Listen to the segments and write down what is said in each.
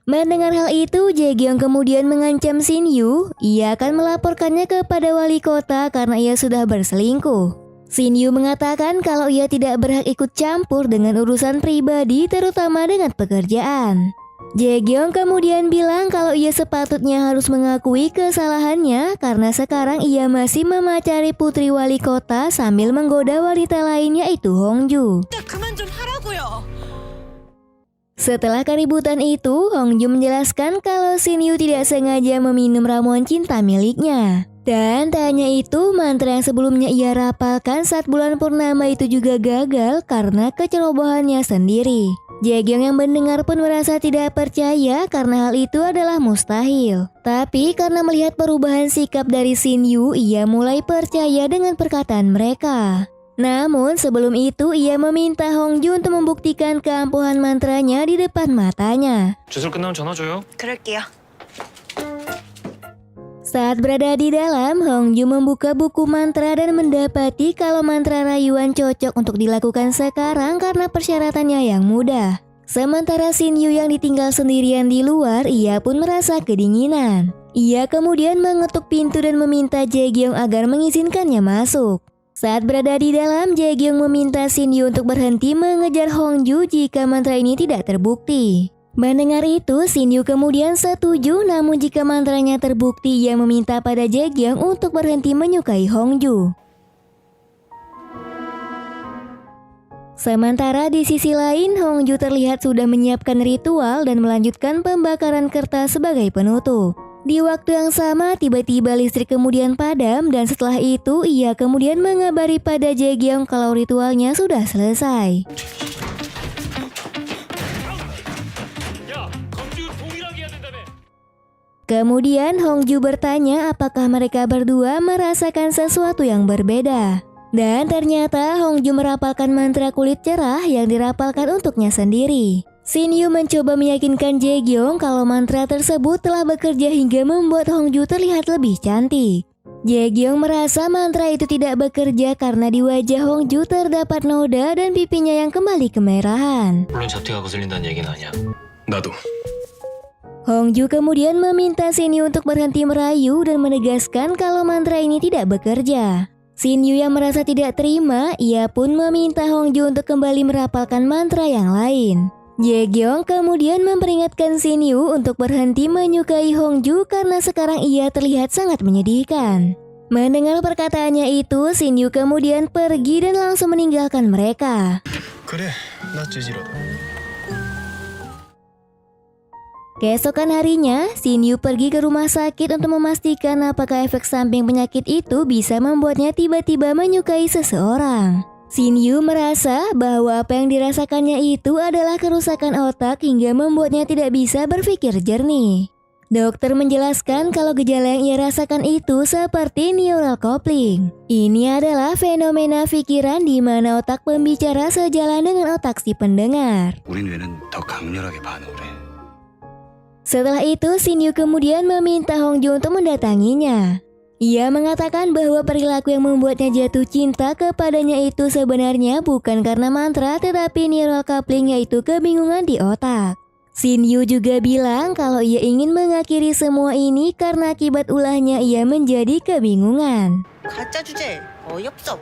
Mendengar hal itu, Jae-gyong kemudian mengancam Shin Yu. Ia akan melaporkannya kepada wali kota karena ia sudah berselingkuh. Shin Yu mengatakan kalau ia tidak berhak ikut campur dengan urusan pribadi, terutama dengan pekerjaan. Jae-gyong kemudian bilang kalau ia sepatutnya harus mengakui kesalahannya karena sekarang ia masih memacari putri wali kota sambil menggoda wanita lain yaitu Hongju. 그만 좀 하라고요. Setelah keributan itu, Hongju menjelaskan kalau Shin Yu tidak sengaja meminum ramuan cinta miliknya. Dan tak hanya itu, mantra yang sebelumnya ia rapalkan saat bulan purnama itu juga gagal karena kecerobohannya sendiri. Jae-gyong yang mendengar pun merasa tidak percaya karena hal itu adalah mustahil. Tapi karena melihat perubahan sikap dari Shin Yu, ia mulai percaya dengan perkataan mereka. Namun sebelum itu ia meminta Hongju untuk membuktikan keampuhan mantranya di depan matanya. 주술 끝나면 전화 줘요. 그럴게요. Saat berada di dalam, Hongju membuka buku mantra dan mendapati kalau mantra rayuan cocok untuk dilakukan sekarang karena persyaratannya yang mudah. Sementara Shin Yu yang ditinggal sendirian di luar, ia pun merasa kedinginan. Ia kemudian mengetuk pintu dan meminta Jae-gyong agar mengizinkannya masuk. Saat berada di dalam, Jae-gyong meminta Shin Yu untuk berhenti mengejar Hongju jika mantra ini tidak terbukti. Mendengar itu, Shin Yu kemudian setuju, namun jika mantranya terbukti, ia meminta pada Jae-gyong untuk berhenti menyukai Hongju. Sementara di sisi lain, Hongju terlihat sudah menyiapkan ritual dan melanjutkan pembakaran kertas sebagai penutup. Di waktu yang sama, tiba-tiba listrik kemudian padam dan setelah itu ia kemudian mengabari pada Jae-gyong kalau ritualnya sudah selesai. Kemudian Hongju bertanya apakah mereka berdua merasakan sesuatu yang berbeda. Dan ternyata Hongju merapalkan mantra kulit cerah yang dirapalkan untuknya sendiri. Shin Yu mencoba meyakinkan Jae-gyong kalau mantra tersebut telah bekerja hingga membuat Hongju terlihat lebih cantik. Jae-gyong merasa mantra itu tidak bekerja karena di wajah Hongju terdapat noda dan pipinya yang kembali kemerahan. 물론 자퇴가 거슬린다는 얘기는 아니야. 나도. Hongju kemudian meminta Shin Yu untuk berhenti merayu dan menegaskan kalau mantra ini tidak bekerja. Shin Yu yang merasa tidak terima, ia pun meminta Hongju untuk kembali merapalkan mantra yang lain. Jae-gyong kemudian memperingatkan Shin Yu untuk berhenti menyukai Hongju karena sekarang ia terlihat sangat menyedihkan. Mendengar perkataannya itu, Shin Yu kemudian pergi dan langsung meninggalkan mereka. 그래, 나 찌질하다. Keesokan harinya, Shin Yu pergi ke rumah sakit untuk memastikan apakah efek samping penyakit itu bisa membuatnya tiba-tiba menyukai seseorang. Shin Yu merasa bahwa apa yang dirasakannya itu adalah kerusakan otak hingga membuatnya tidak bisa berpikir jernih. Dokter menjelaskan kalau gejala yang ia rasakan itu seperti neural coupling. Ini adalah fenomena pikiran di mana otak pembicara sejalan dengan otak si pendengar. 우린 왜는 더 강렬하게 반응을 해. Setelah itu, Shin Yu kemudian meminta Hongju untuk mendatanginya. Ia mengatakan bahwa perilaku yang membuatnya jatuh cinta kepadanya itu sebenarnya bukan karena mantra tetapi neural coupling, yaitu kebingungan di otak. Shin Yu juga bilang kalau ia ingin mengakhiri semua ini karena akibat ulahnya ia menjadi kebingungan. 가짜 주제 어이없어.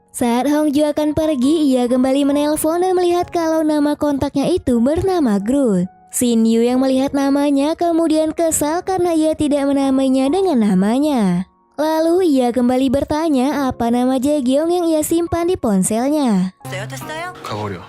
Saat Hongju akan pergi, ia kembali menelpon dan melihat kalau nama kontaknya itu bernama Groot. Shin Yu yang melihat namanya kemudian kesal karena ia tidak menamainya dengan namanya. Lalu ia kembali bertanya apa nama Jae-gyong yang ia simpan di ponselnya. 됐어요? 가버려.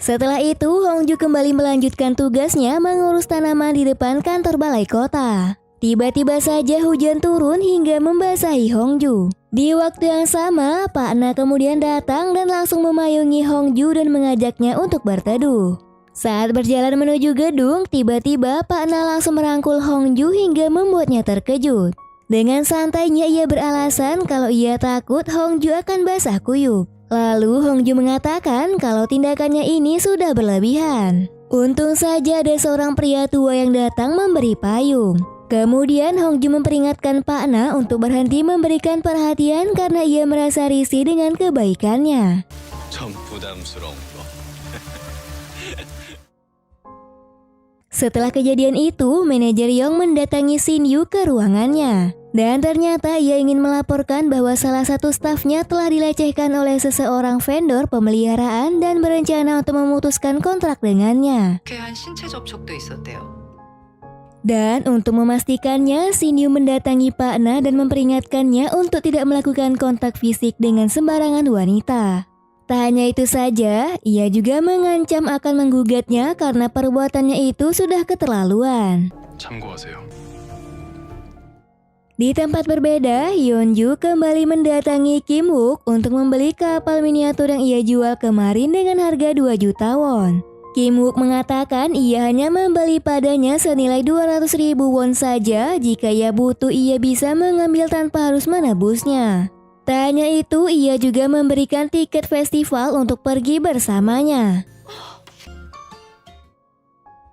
Setelah itu, Hongju kembali melanjutkan tugasnya mengurus tanaman di depan kantor balai kota. Tiba-tiba saja hujan turun hingga membasahi Hongju. Di waktu yang sama, Pak Na kemudian datang dan langsung memayungi Hongju dan mengajaknya untuk berteduh. Saat berjalan menuju gedung, tiba-tiba Pak Na langsung merangkul Hongju hingga membuatnya terkejut. Dengan santainya ia beralasan kalau ia takut Hongju akan basah kuyup. Lalu Hongju mengatakan kalau tindakannya ini sudah berlebihan. Untung saja ada seorang pria tua yang datang memberi payung. Kemudian Hongju memperingatkan Pak Na untuk berhenti memberikan perhatian karena ia merasa risih dengan kebaikannya. 좀 부담스러운 거. Setelah kejadian itu, manajer Yong mendatangi Shin Yu ke ruangannya. Dan ternyata ia ingin melaporkan bahwa salah satu stafnya telah dilecehkan oleh seseorang vendor pemeliharaan dan berencana untuk memutuskan kontrak dengannya. 한 신체 접촉도 있었대요. Dan untuk memastikannya, Shin Yu mendatangi Pak Na dan memperingatkannya untuk tidak melakukan kontak fisik dengan sembarangan wanita. Tak hanya itu saja, ia juga mengancam akan menggugatnya karena perbuatannya itu sudah keterlaluan. 참고하세요. Di tempat berbeda, Yeonju kembali mendatangi Kim Wook untuk membeli kapal miniatur yang ia jual kemarin dengan harga 2 juta won. Kim Wook mengatakan ia hanya membeli padanya senilai 200.000 won saja. Jika ia butuh, ia bisa mengambil tanpa harus menebusnya. Tak hanya itu, ia juga memberikan tiket festival untuk pergi bersamanya.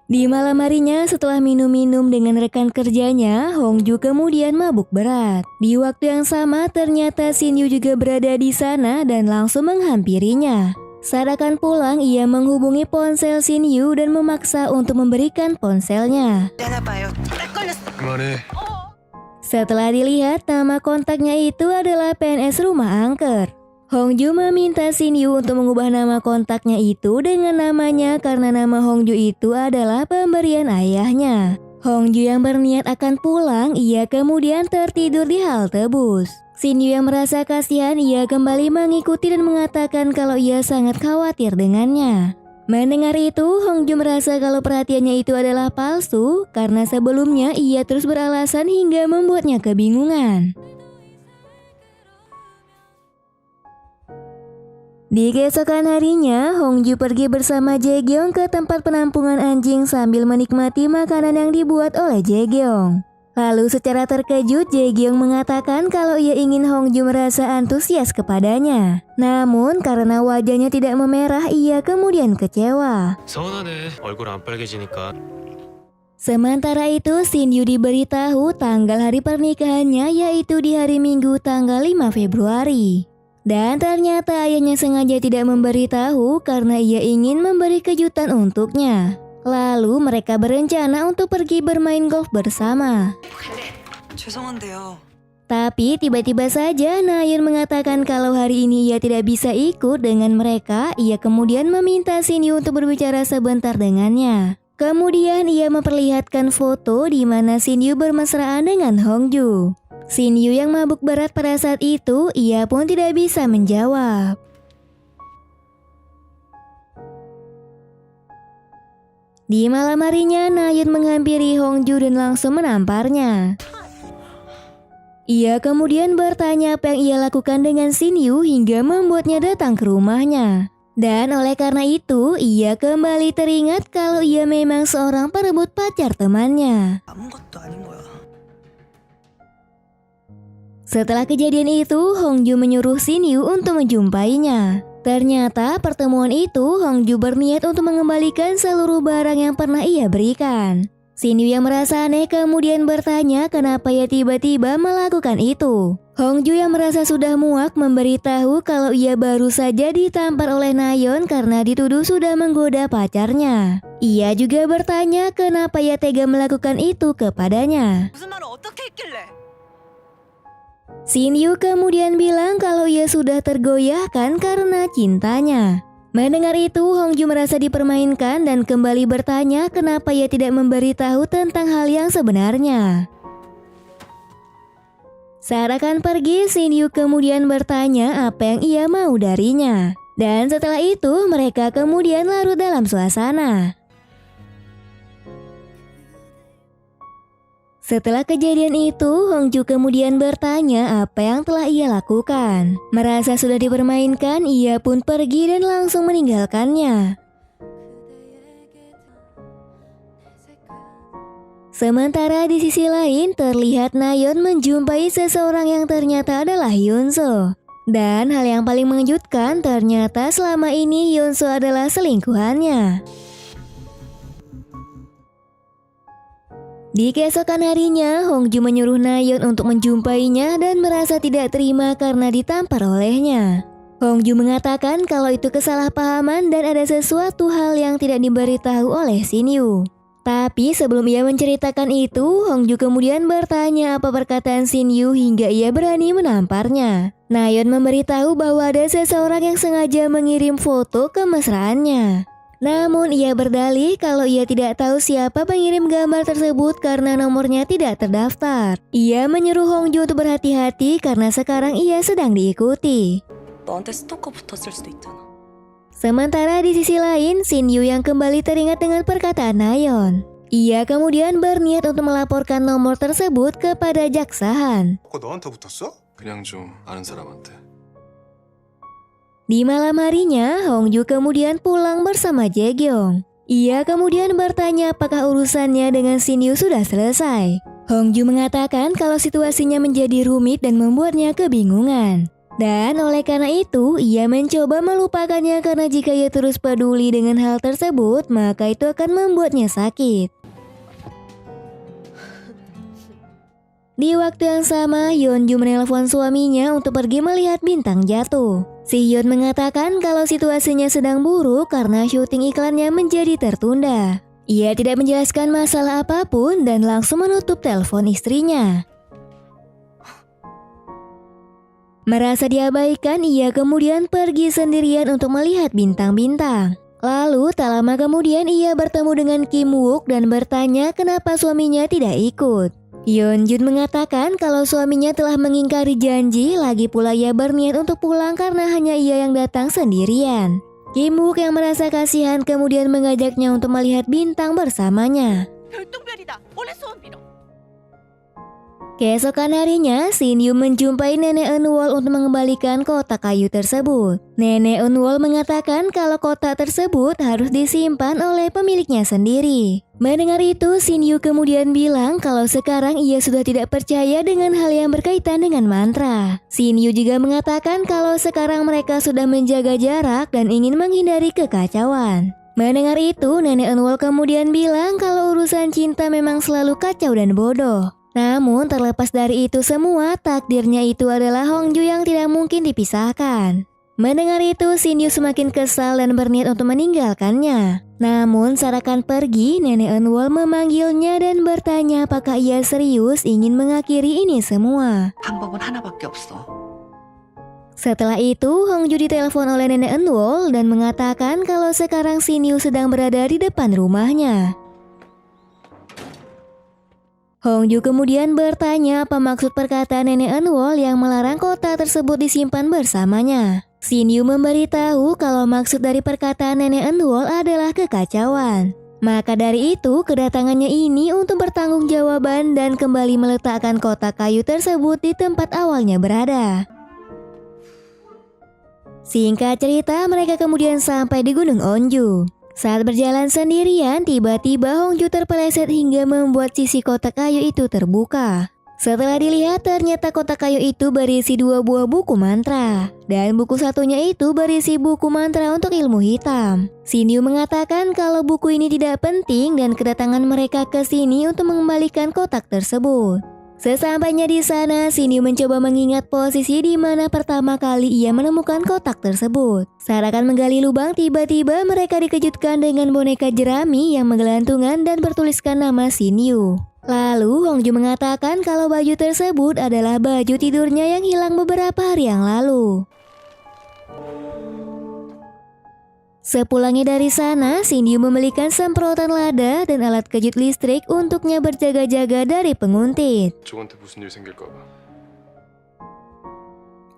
Di malam harinya, setelah minum-minum dengan rekan kerjanya, Hongju kemudian mabuk berat. Di waktu yang sama, ternyata Shin Yu juga berada di sana dan langsung menghampirinya. Saat akan pulang, ia menghubungi ponsel Shin Yu dan memaksa untuk memberikan ponselnya. 내가 봐요. 딱 걸렸어. 그만해. Setelah dilihat, nama kontaknya itu adalah PNS rumah angker. Hongju meminta Shin Yu untuk mengubah nama kontaknya itu dengan namanya karena nama Hongju itu adalah pemberian ayahnya. Hongju yang berniat akan pulang, ia kemudian tertidur di halte bus. Shin Yu yang merasa kasihan, ia kembali mengikuti dan mengatakan kalau ia sangat khawatir dengannya. Mendengar itu, Hongju merasa kalau perhatiannya itu adalah palsu karena sebelumnya ia terus beralasan hingga membuatnya kebingungan. Di keesokan harinya, Hongju pergi bersama Jae-gyong ke tempat penampungan anjing sambil menikmati makanan yang dibuat oleh Jae-gyong. Lalu secara terkejut, Jae-gyong mengatakan kalau ia ingin Hongju merasa antusias kepadanya. Namun karena wajahnya tidak memerah, ia kemudian kecewa. 서운하네. 얼굴 안 빨개지니까. Sementara itu, Shin Yu diberitahu tanggal hari pernikahannya yaitu di hari Minggu tanggal 5 Februari. Dan ternyata ayahnya sengaja tidak memberitahu karena ia ingin memberi kejutan untuknya. Lalu mereka berencana untuk pergi bermain golf bersama. 죄송한데요. Tapi tiba-tiba saja Nayeon mengatakan kalau hari ini ia tidak bisa ikut dengan mereka. Ia kemudian meminta Shin Yu untuk berbicara sebentar dengannya. Kemudian ia memperlihatkan foto di mana Shin Yu bermesraan dengan Hongju. Shin Yu yang mabuk berat pada saat itu, ia pun tidak bisa menjawab. Di malam harinya, Nayeon menghampiri Hongju dan langsung menamparnya. Ia kemudian bertanya apa yang ia lakukan dengan Shin Yu hingga membuatnya datang ke rumahnya. Dan oleh karena itu, ia kembali teringat kalau ia memang seorang perebut pacar temannya. 아무것도 아닌 거야. Setelah kejadian itu, Hongju menyuruh Shin Yu untuk menjumpainya. Ternyata pertemuan itu Hongju berniat untuk mengembalikan seluruh barang yang pernah ia berikan. Shin Yu yang merasa aneh kemudian bertanya kenapa ia tiba-tiba melakukan itu. Hongju yang merasa sudah muak memberitahu kalau ia baru saja ditampar oleh Nayeon karena dituduh sudah menggoda pacarnya. Ia juga bertanya kenapa ia tega melakukan itu kepadanya. 무슨 말을 어떻게 했길래? Shin Yu kemudian bilang kalau ia sudah tergoyahkan karena cintanya. Mendengar itu, Hongju merasa dipermainkan dan kembali bertanya kenapa ia tidak memberitahu tentang hal yang sebenarnya. Saat akan pergi, Shin Yu kemudian bertanya apa yang ia mau darinya. Dan setelah itu, mereka kemudian larut dalam suasana. Setelah kejadian itu, Hongju kemudian bertanya apa yang telah ia lakukan. Merasa sudah dipermainkan, ia pun pergi dan langsung meninggalkannya. Sementara di sisi lain, terlihat Nayeon menjumpai seseorang yang ternyata adalah Hyunso. Dan hal yang paling mengejutkan, ternyata selama ini Hyunso adalah selingkuhannya. Di keesokan harinya, Hongju menyuruh Nayeon untuk menjumpainya dan merasa tidak terima karena ditampar olehnya. Hongju mengatakan kalau itu kesalahpahaman dan ada sesuatu hal yang tidak diberitahu oleh Shin Yu. Tapi sebelum ia menceritakan itu, Hongju kemudian bertanya apa perkataan Shin Yu hingga ia berani menamparnya. Nayeon memberitahu bahwa ada seseorang yang sengaja mengirim foto kemesraannya. Namun ia berdalih kalau ia tidak tahu siapa pengirim gambar tersebut karena nomornya tidak terdaftar. Ia menyuruh Hongju untuk berhati-hati karena sekarang ia sedang diikuti. 너한테 스토커 붙었을 수도 있잖아. Sementara di sisi lain, Shin Yu yang kembali teringat dengan perkataan Nayeon. Ia kemudian berniat untuk melaporkan nomor tersebut kepada jaksa Han. 그거 너한테 붙었어? 그냥 좀 아는 사람한테. Di malam harinya, Hongju kemudian pulang bersama Jae-gyong. Ia kemudian bertanya apakah urusannya dengan Shin Yu sudah selesai. Hongju mengatakan kalau situasinya menjadi rumit dan membuatnya kebingungan. Dan oleh karena itu, ia mencoba melupakannya karena jika ia terus peduli dengan hal tersebut, maka itu akan membuatnya sakit. Di waktu yang sama, Yeonju menelpon suaminya untuk pergi melihat bintang jatuh. Si Yeon mengatakan kalau situasinya sedang buruk karena syuting iklannya menjadi tertunda. Ia tidak menjelaskan masalah apapun dan langsung menutup telepon istrinya. Merasa diabaikan, ia kemudian pergi sendirian untuk melihat bintang-bintang. Lalu, tak lama kemudian ia bertemu dengan Kim Wook dan bertanya kenapa suaminya tidak ikut. Yeonjun mengatakan kalau suaminya telah mengingkari janji, lagi pula ia berniat untuk pulang karena hanya ia yang datang sendirian. Kim Wook yang merasa kasihan kemudian mengajaknya untuk melihat bintang bersamanya. 별똥별이다. 원래 소원 빌어. Keesokan harinya, Shin Yu menjumpai Nenek Eunwol untuk mengembalikan kotak kayu tersebut. Nenek Eunwol mengatakan kalau kotak tersebut harus disimpan oleh pemiliknya sendiri. Mendengar itu, Shin Yu kemudian bilang kalau sekarang ia sudah tidak percaya dengan hal yang berkaitan dengan mantra. Shin Yu juga mengatakan kalau sekarang mereka sudah menjaga jarak dan ingin menghindari kekacauan. Mendengar itu, Nenek Eunwol kemudian bilang kalau urusan cinta memang selalu kacau dan bodoh. Namun terlepas dari itu semua, takdirnya itu adalah Hongju yang tidak mungkin dipisahkan. Mendengar itu, Shin Yu semakin kesal dan berniat untuk meninggalkannya. Namun saat akan pergi, Nenek Eunwol memanggilnya dan bertanya apakah ia serius ingin mengakhiri ini semua. 방법은 하나밖에 없어. Setelah itu, Hongju ditelepon oleh Nenek Eunwol dan mengatakan kalau sekarang Shin Yu sedang berada di depan rumahnya. Hongju kemudian bertanya apa maksud perkataan Nenek Eunwol yang melarang kotak tersebut disimpan bersamanya. Shin Yu memberitahu kalau maksud dari perkataan Nenek Eunwol adalah kekacauan. Maka dari itu, kedatangannya ini untuk bertanggungjawaban dan kembali meletakkan kotak kayu tersebut di tempat awalnya berada. Singkat cerita, mereka kemudian sampai di Gunung Onju. Saat berjalan sendirian, tiba-tiba Hongju terpeleset hingga membuat sisi kotak kayu itu terbuka. Setelah dilihat, ternyata kotak kayu itu berisi 2 buah buku mantra. Dan buku satunya itu berisi buku mantra untuk ilmu hitam. Shin Yu mengatakan kalau buku ini tidak penting dan kedatangan mereka ke sini untuk mengembalikan kotak tersebut. Sesampainya di sana, Shin Yu mencoba mengingat posisi di mana pertama kali ia menemukan kotak tersebut. Saat akan menggali lubang, tiba-tiba mereka dikejutkan dengan boneka jerami yang menggelantungan dan bertuliskan nama Shin Yu. Lalu Hongju mengatakan kalau baju tersebut adalah baju tidurnya yang hilang beberapa hari yang lalu. Sepulangnya dari sana, Shin Yu membelikan semprotan lada dan alat kejut listrik untuknya berjaga-jaga dari penguntit. 저한테 무슨 일 생길까 봐.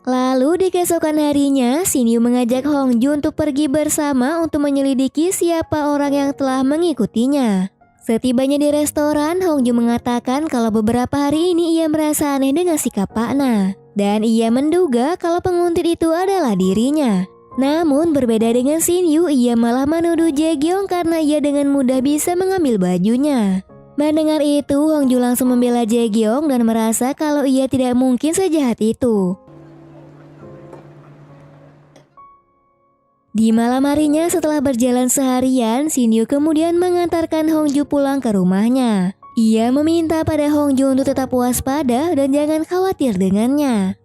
Lalu di keesokan harinya, Shin Yu mengajak Hongju untuk pergi bersama untuk menyelidiki siapa orang yang telah mengikutinya. Setibanya di restoran, Hongju mengatakan kalau beberapa hari ini ia merasa aneh dengan sikap Pak Na. Dan ia menduga kalau penguntit itu adalah dirinya. Namun berbeda dengan Shin Yu, ia malah menuduh Jae-gyong karena ia dengan mudah bisa mengambil bajunya. Mendengar itu, Hongju langsung membela Jae-gyong dan merasa kalau ia tidak mungkin sejahat itu. Di malam harinya setelah berjalan seharian, Shin Yu kemudian mengantarkan Hongju pulang ke rumahnya. Ia meminta pada Hongju untuk tetap waspada dan jangan khawatir dengannya.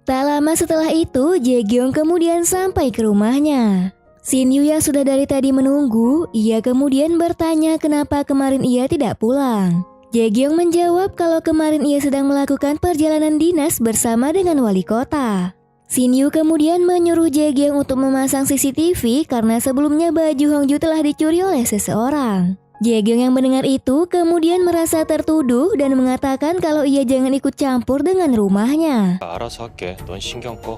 Tak lama setelah itu, Jae-gyong kemudian sampai ke rumahnya. Shin Yu yang sudah dari tadi menunggu, ia kemudian bertanya kenapa kemarin ia tidak pulang. Jae Gyong menjawab kalau kemarin ia sedang melakukan perjalanan dinas bersama dengan wali kota. Shin Yu kemudian menyuruh Jae Gyong untuk memasang CCTV karena sebelumnya baju Hongju telah dicuri oleh seseorang. Jae Gyong yang mendengar itu kemudian merasa tertuduh dan mengatakan kalau ia jangan ikut campur dengan rumahnya. 알아서 할게. 넌 신경 꺼.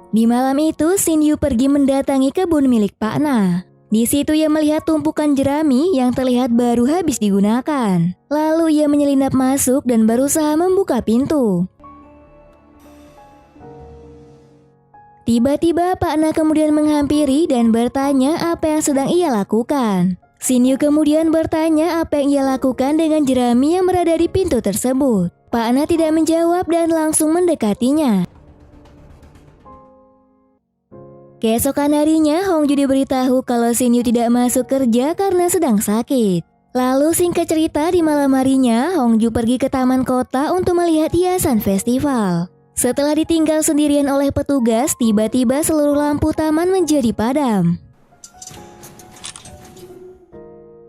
Di malam itu, Shin Yu pergi mendatangi kebun milik Pak Na. Di situ ia melihat tumpukan jerami yang terlihat baru habis digunakan. Lalu ia menyelinap masuk dan berusaha membuka pintu. Tiba-tiba Pak Na kemudian menghampiri dan bertanya apa yang sedang ia lakukan. Shin Yu kemudian bertanya apa yang ia lakukan dengan jerami yang berada di pintu tersebut. Pak Na tidak menjawab dan langsung mendekatinya. Keesokan harinya, Hongju diberitahu kalau Shin Yu tidak masuk kerja karena sedang sakit. Lalu singkat cerita di malam harinya, Hongju pergi ke taman kota untuk melihat hiasan festival. Setelah ditinggal sendirian oleh petugas, tiba-tiba seluruh lampu taman menjadi padam.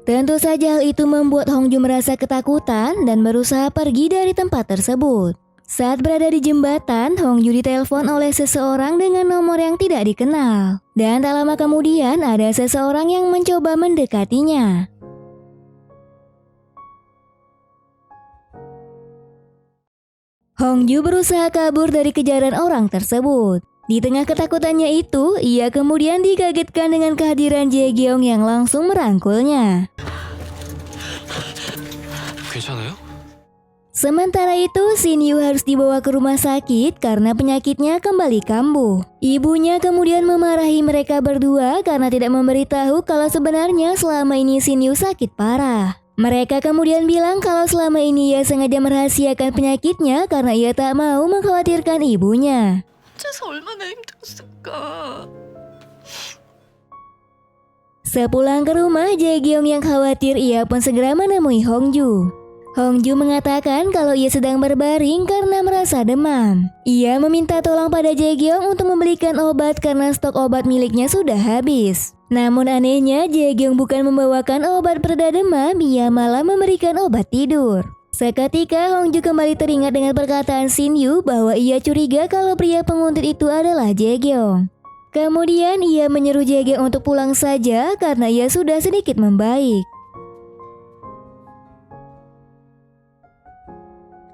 Tentu saja hal itu membuat Hongju merasa ketakutan dan berusaha pergi dari tempat tersebut. Saat berada di jembatan, Hongju ditelepon oleh seseorang dengan nomor yang tidak dikenal. Dan tak lama kemudian ada seseorang yang mencoba mendekatinya. Hongju berusaha kabur dari kejaran orang tersebut. Di tengah ketakutannya itu, ia kemudian dikagetkan dengan kehadiran Jae Gyong yang langsung merangkulnya. 괜찮아요? Sementara itu, Shin Yu harus dibawa ke rumah sakit karena penyakitnya kembali kambuh. Ibunya kemudian memarahi mereka berdua karena tidak memberitahu kalau sebenarnya selama ini Shin Yu sakit parah. Mereka kemudian bilang kalau selama ini ia sengaja merahasiakan penyakitnya karena ia tak mau mengkhawatirkan ibunya. 혼자서 얼마나 힘들었을까. Sepulang ke rumah, Jae Gyong yang khawatir ia pun segera menemui Hongju. Hongju mengatakan kalau ia sedang berbaring karena merasa demam. Ia meminta tolong pada Jae Gyong untuk membelikan obat karena stok obat miliknya sudah habis. Namun anehnya, Jae Gyong bukan membawakan obat pereda demam, ia malah memberikan obat tidur. Seketika Hongju kembali teringat dengan perkataan Shin Yu bahwa ia curiga kalau pria penguntit itu adalah Jae Gyong. Kemudian ia menyuruh Jae Gyong untuk pulang saja karena ia sudah sedikit membaik.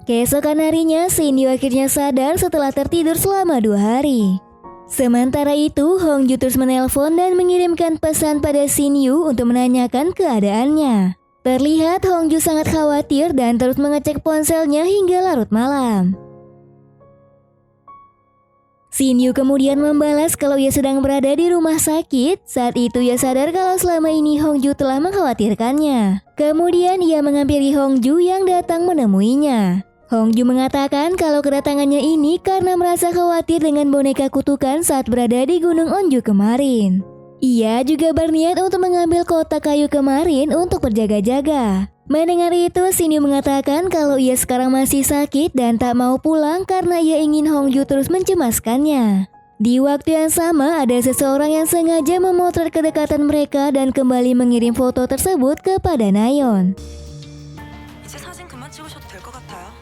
Keesokan harinya, Shin Yu akhirnya sadar setelah tertidur selama 2 hari. Sementara itu, Hongju terus menelpon dan mengirimkan pesan pada Shin Yu untuk menanyakan keadaannya. Terlihat Hongju sangat khawatir dan terus mengecek ponselnya hingga larut malam. Shin Yu kemudian membalas kalau ia sedang berada di rumah sakit. Saat itu ia sadar kalau selama ini Hongju telah mengkhawatirkannya. Kemudian ia menghampiri Hongju yang datang menemuinya. Hongju mengatakan kalau kedatangannya ini karena merasa khawatir dengan boneka kutukan saat berada di Gunung Onju kemarin. Ia juga berniat untuk mengambil kotak kayu kemarin untuk berjaga-jaga. Mendengar itu, Shin Yu mengatakan kalau ia sekarang masih sakit dan tak mau pulang karena ia ingin Hongju terus mencemaskannya. Di waktu yang sama, ada seseorang yang sengaja memotret kedekatan mereka dan kembali mengirim foto tersebut kepada Nayeon. 이제 사진 그만 찍으셔도 될 것 같아요.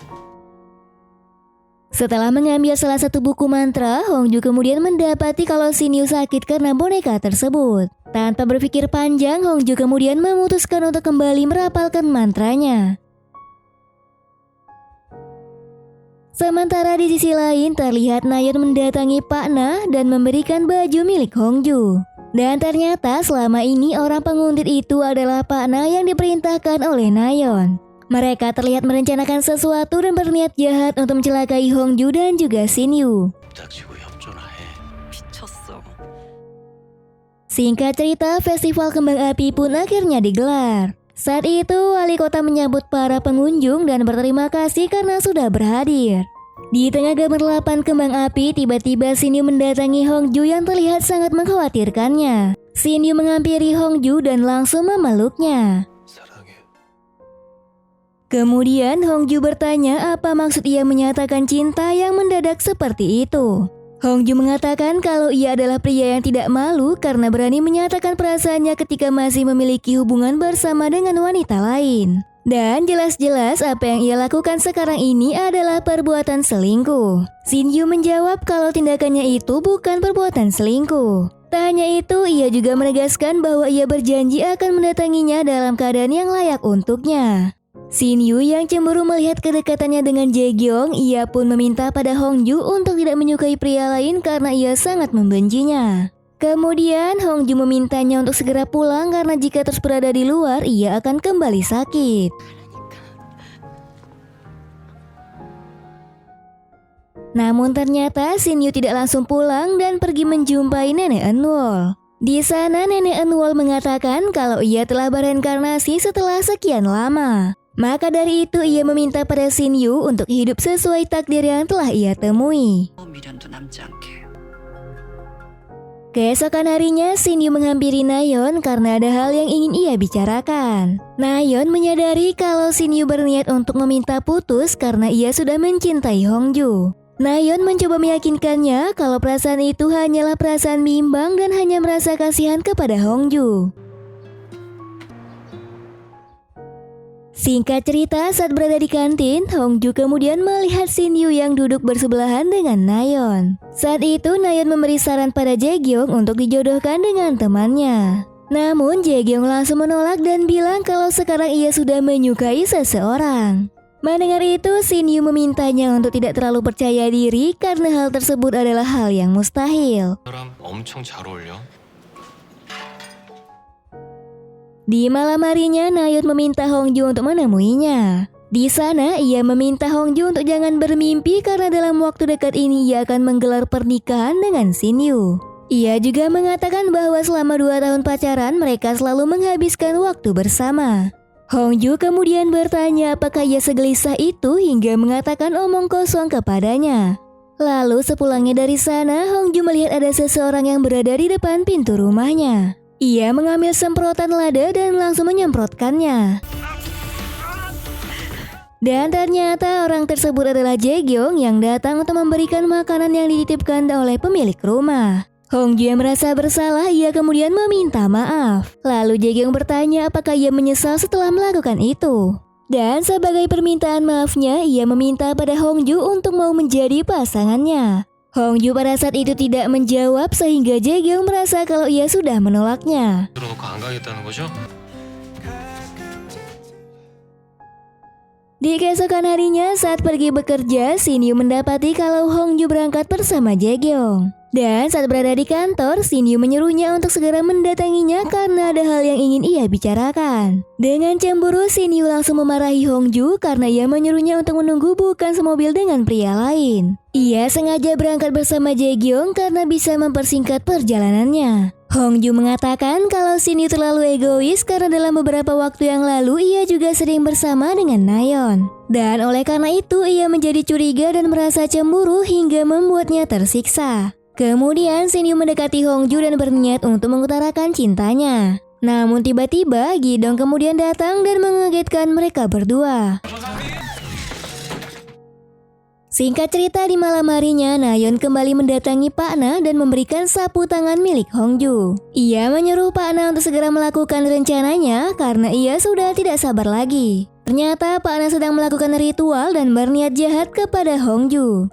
Setelah mengambil salah satu buku mantra, Hongju kemudian mendapati kalau Shin Yu sakit karena boneka tersebut. Tanpa berpikir panjang, Hongju kemudian memutuskan untuk kembali merapalkan mantranya. Sementara di sisi lain, terlihat Nayeon mendatangi Pak Na dan memberikan baju milik Hongju. Dan ternyata selama ini orang penguntit itu adalah Pak Na yang diperintahkan oleh Nayeon. Mereka terlihat merencanakan sesuatu dan berniat jahat untuk mencelakai Hongju dan juga Shin Yu. 부닥치고 협조나 해. 미쳤어. Singkat cerita, festival kembang api pun akhirnya digelar. Saat itu, wali kota menyambut para pengunjung dan berterima kasih karena sudah berhadir. Di tengah gemerlapan kembang api, tiba-tiba Shin Yu mendatangi Hongju yang terlihat sangat mengkhawatirkannya. Shin Yu menghampiri Hongju dan langsung memeluknya. 사랑해. Kemudian Hongju bertanya apa maksud ia menyatakan cinta yang mendadak seperti itu. Hongju mengatakan kalau ia adalah pria yang tidak malu karena berani menyatakan perasaannya ketika masih memiliki hubungan bersama dengan wanita lain. Dan jelas-jelas apa yang ia lakukan sekarang ini adalah perbuatan selingkuh. Shin Yu menjawab kalau tindakannya itu bukan perbuatan selingkuh. Tak hanya itu, ia juga menegaskan bahwa ia berjanji akan mendatanginya dalam keadaan yang layak untuknya. Shin Yu yang cemburu melihat kedekatannya dengan Jae Gyong, ia pun meminta pada Hongju untuk tidak menyukai pria lain karena ia sangat membencinya. Kemudian Hongju memintanya untuk segera pulang karena jika terus berada di luar, ia akan kembali sakit. Namun ternyata Shin Yu tidak langsung pulang dan pergi menjumpai Nenek Enwol. Di sana Nenek Enwol mengatakan kalau ia telah bereinkarnasi setelah sekian lama. Maka dari itu ia meminta pada Shin Yu untuk hidup sesuai takdir yang telah ia temui. 미련도 남지 않게. Keesokan harinya Shin Yu menghampiri Nayeon karena ada hal yang ingin ia bicarakan. Nayeon menyadari kalau Shin Yu berniat untuk meminta putus karena ia sudah mencintai Hongju. Nayeon mencoba meyakinkannya kalau perasaan itu hanyalah perasaan bimbang dan hanya merasa kasihan kepada Hongju. Singkat cerita, saat berada di kantin, Hongju kemudian melihat Shin Yu yang duduk bersebelahan dengan Nayeon. Saat itu, Nayeon memberi saran pada Jae Gyong untuk dijodohkan dengan temannya. Namun, Jae Gyong langsung menolak dan bilang kalau sekarang ia sudah menyukai seseorang. Mendengar itu, Shin Yu memintanya untuk tidak terlalu percaya diri karena hal tersebut adalah hal yang mustahil. 사람 엄청 잘 어울려. Di malam harinya, Nayeon meminta Hongju untuk menemuinya. Di sana, ia meminta Hongju untuk jangan bermimpi karena dalam waktu dekat ini ia akan menggelar pernikahan dengan Shin Yu. Ia juga mengatakan bahwa selama 2 tahun pacaran, mereka selalu menghabiskan waktu bersama. Hongju kemudian bertanya apakah ia segelisah itu hingga mengatakan omong kosong kepadanya. Lalu sepulangnya dari sana, Hongju melihat ada seseorang yang berada di depan pintu rumahnya. Ia mengambil semprotan lada dan langsung menyemprotkannya. Dan ternyata orang tersebut adalah Jae Gyong yang datang untuk memberikan makanan yang dititipkan oleh pemilik rumah. Hongju yang merasa bersalah, ia kemudian meminta maaf. Lalu Jae Gyong bertanya apakah ia menyesal setelah melakukan itu. Dan sebagai permintaan maafnya, ia meminta pada Hongju untuk mau menjadi pasangannya. Hongju pada saat itu tidak menjawab sehingga Jae Gyong merasa kalau ia sudah menolaknya. 들어놓고 안 가겠다는 거죠? Di keesokan harinya saat pergi bekerja, Shin Yu mendapati kalau Hongju berangkat bersama Jae Gyong. Dan saat berada di kantor, Shin Yu menyuruhnya untuk segera mendatanginya karena ada hal yang ingin ia bicarakan. Dengan cemburu, Shin Yu langsung memarahi Hongju karena ia menyuruhnya untuk menunggu bukan semobil dengan pria lain. Ia sengaja berangkat bersama Jae Gyong karena bisa mempersingkat perjalanannya. Hongju mengatakan kalau Shin Yu terlalu egois karena dalam beberapa waktu yang lalu ia juga sering bersama dengan Nayeon. Dan oleh karena itu ia menjadi curiga dan merasa cemburu hingga membuatnya tersiksa. Kemudian Shin Yu mendekati Hongju dan berniat untuk mengutarakan cintanya. Namun tiba-tiba Gi-dong kemudian datang dan mengagetkan mereka berdua. Singkat cerita, di malam harinya Nayeon kembali mendatangi Pak Na dan memberikan sapu tangan milik Hongju. Ia menyuruh Pak Na untuk segera melakukan rencananya karena ia sudah tidak sabar lagi. Ternyata Pak Na sedang melakukan ritual dan berniat jahat kepada Hongju.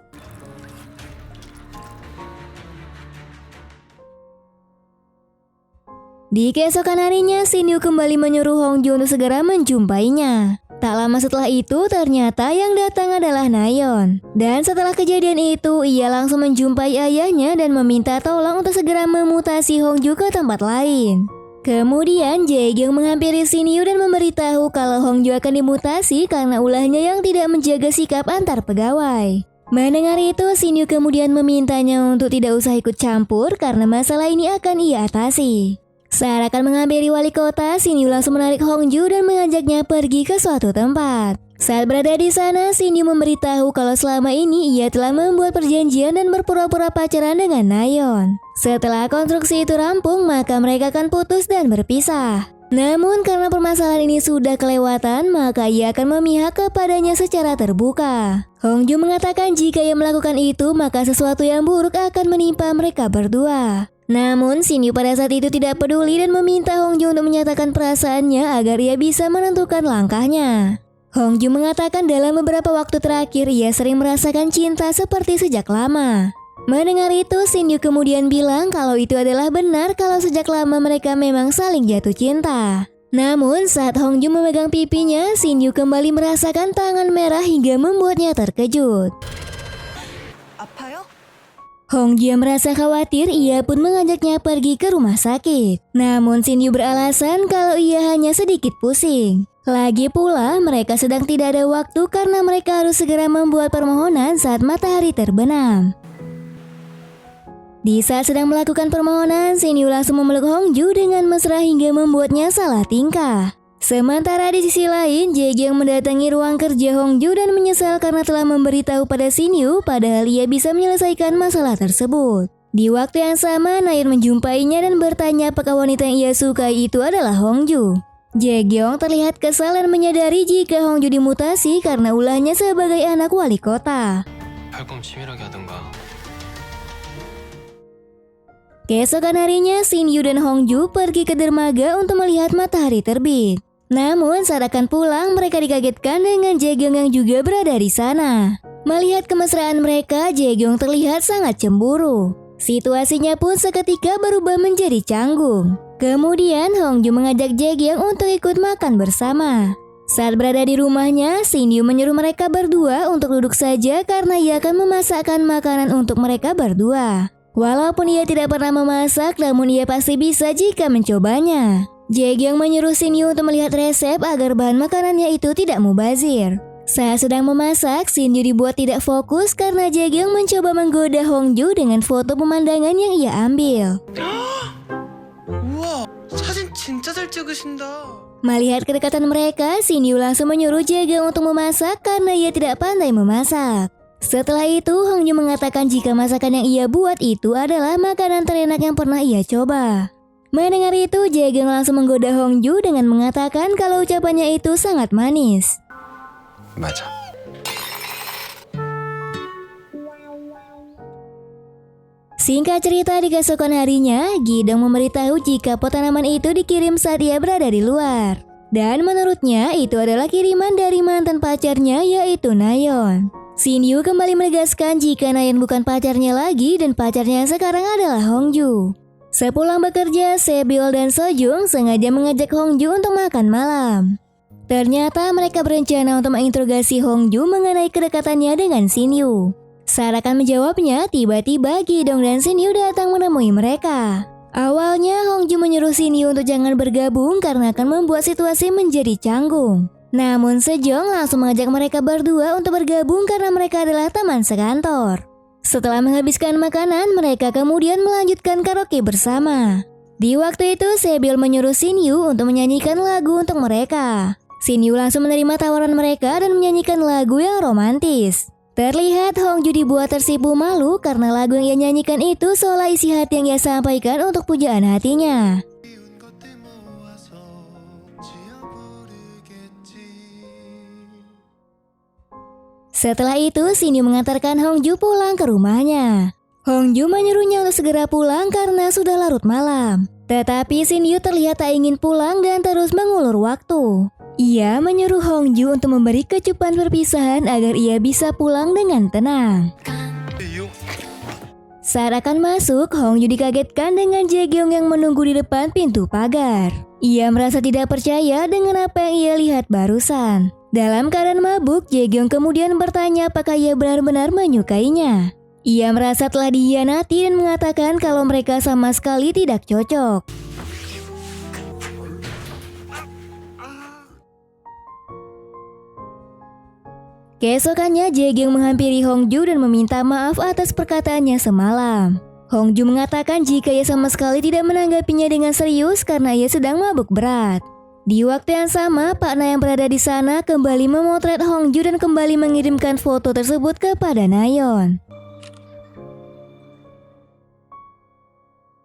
Di keesokan harinya, Shin Yu kembali menyuruh Hongju untuk segera menjumpainya. Tak lama setelah itu, ternyata yang datang adalah Nayeon. Dan setelah kejadian itu, ia langsung menjumpai ayahnya dan meminta tolong untuk segera memutasi Hongju ke tempat lain. Kemudian, Jae Gyong menghampiri Shin Yu dan memberitahu kalau Hongju akan dimutasi karena ulahnya yang tidak menjaga sikap antar pegawai. Mendengar itu, Shin Yu kemudian memintanya untuk tidak usah ikut campur karena masalah ini akan ia atasi. Saat akan menghampiri wali kota, Shin Yu langsung menarik Hongju dan mengajaknya pergi ke suatu tempat. Saat berada di sana, Shin Yu memberitahu kalau selama ini ia telah membuat perjanjian dan berpura-pura pacaran dengan Nayeon. Setelah konstruksi itu rampung, maka mereka akan putus dan berpisah. Namun karena permasalahan ini sudah kelewatan, maka ia akan memihak kepadanya secara terbuka. Hongju mengatakan jika ia melakukan itu, maka sesuatu yang buruk akan menimpa mereka berdua. Namun Shin Yu pada saat itu tidak peduli dan meminta Hongju untuk menyatakan perasaannya agar ia bisa menentukan langkahnya. Hongju mengatakan dalam beberapa waktu terakhir ia sering merasakan cinta seperti sejak lama. Mendengar itu, Shin Yu kemudian bilang kalau itu adalah benar kalau sejak lama mereka memang saling jatuh cinta. Namun saat Hongju memegang pipinya, Shin Yu kembali merasakan tangan merah hingga membuatnya terkejut. 아파요? Hongju yang merasa khawatir, ia pun mengajaknya pergi ke rumah sakit. Namun Shin Yu beralasan kalau ia hanya sedikit pusing. Lagi pula, mereka sedang tidak ada waktu karena mereka harus segera membuat permohonan saat matahari terbenam. Di saat sedang melakukan permohonan, Shin Yu langsung memeluk Hongju dengan mesra hingga membuatnya salah tingkah. Sementara di sisi lain, Jae Kyung mendatangi ruang kerja Hongju dan menyesal karena telah memberitahu pada Shin Yu padahal ia bisa menyelesaikan masalah tersebut. Di waktu yang sama, Nayeon menjumpainya dan bertanya apakah wanita yang ia sukai itu adalah Hongju. Jae Kyung terlihat kesal dan menyadari jika Hongju dimutasi karena ulahnya sebagai anak wali kota. 팔꿈 치밀하게 하든가. Keesokan harinya, Shin Yu dan Hongju pergi ke dermaga untuk melihat matahari terbit. Namun saat akan pulang, mereka dikagetkan dengan Jae Kyung yang juga berada di sana. Melihat kemesraan mereka, Jae Kyung terlihat sangat cemburu. Situasinya pun seketika berubah menjadi canggung. Kemudian Hongju mengajak Jae Kyung untuk ikut makan bersama. Saat berada di rumahnya, Shin Yu menyuruh mereka berdua untuk duduk saja karena ia akan memasakkan makanan untuk mereka berdua. Walaupun ia tidak pernah memasak, namun ia pasti bisa jika mencobanya. Jae Kyung menyuruh Shin Yu untuk melihat resep agar bahan makanannya itu tidak mubazir. Saat sedang memasak, Shin Yu dibuat tidak fokus karena Jae Kyung mencoba menggoda Hongju dengan foto pemandangan yang ia ambil. 우와, 사진 진짜 잘 찍으신다. Melihat kedekatan mereka, Shin Yu langsung menyuruh Jae Kyung untuk memasak karena ia tidak pandai memasak. Setelah itu, Hongju mengatakan jika masakan yang ia buat itu adalah makanan terenak yang pernah ia coba. Mendengar itu, Jae Kyung langsung menggoda Hongju dengan mengatakan kalau ucapannya itu sangat manis. 맞아. Singkat cerita, di keesokan harinya, Gi-dong memberitahu jika pot tanaman itu dikirim saat ia berada di luar. Dan menurutnya itu adalah kiriman dari mantan pacarnya yaitu Nayeon. Shin Yu kembali menegaskan jika Nayeon bukan pacarnya lagi dan pacarnya sekarang adalah Hongju. Sepulang bekerja, Sebyul dan Sojung sengaja mengajak Hongju untuk makan malam. Ternyata mereka berencana untuk menginterogasi Hongju mengenai kedekatannya dengan Shin Yu. Saat akan menjawabnya, tiba-tiba Gi-dong dan Shin Yu datang menemui mereka. Awalnya Hongju menyuruh Shin Yu untuk jangan bergabung karena akan membuat situasi menjadi canggung. Namun Sejong langsung mengajak mereka berdua untuk bergabung karena mereka adalah teman sekantor. Setelah menghabiskan makanan, mereka kemudian melanjutkan karaoke bersama. Di waktu itu, Sebyul menyuruh Shin Yu untuk menyanyikan lagu untuk mereka. Shin Yu langsung menerima tawaran mereka dan menyanyikan lagu yang romantis. Terlihat Hongju dibuat tersipu malu karena lagu yang ia nyanyikan itu seolah isi hati yang ia sampaikan untuk pujaan hatinya. Setelah itu, Shin Yu mengantarkan Hongju pulang ke rumahnya. Hongju menyuruhnya untuk segera pulang karena sudah larut malam. Tetapi Shin Yu terlihat tak ingin pulang dan terus mengulur waktu. Ia menyuruh Hongju untuk memberi kecupan perpisahan agar ia bisa pulang dengan tenang. Saat akan masuk, Hongju dikagetkan dengan Jae Kyung yang menunggu di depan pintu pagar. Ia merasa tidak percaya dengan apa yang ia lihat barusan. Dalam keadaan mabuk, Jae Kyung kemudian bertanya apakah ia benar-benar menyukainya. Ia merasa telah dikhianati dan mengatakan kalau mereka sama sekali tidak cocok. Keesokannya, Jae Kyung menghampiri Hongju dan meminta maaf atas perkataannya semalam. Hongju mengatakan jika ia sama sekali tidak menanggapinya dengan serius karena ia sedang mabuk berat. Di waktu yang sama, Pak Na yang berada di sana kembali memotret Hongju dan kembali mengirimkan foto tersebut kepada Nayeon.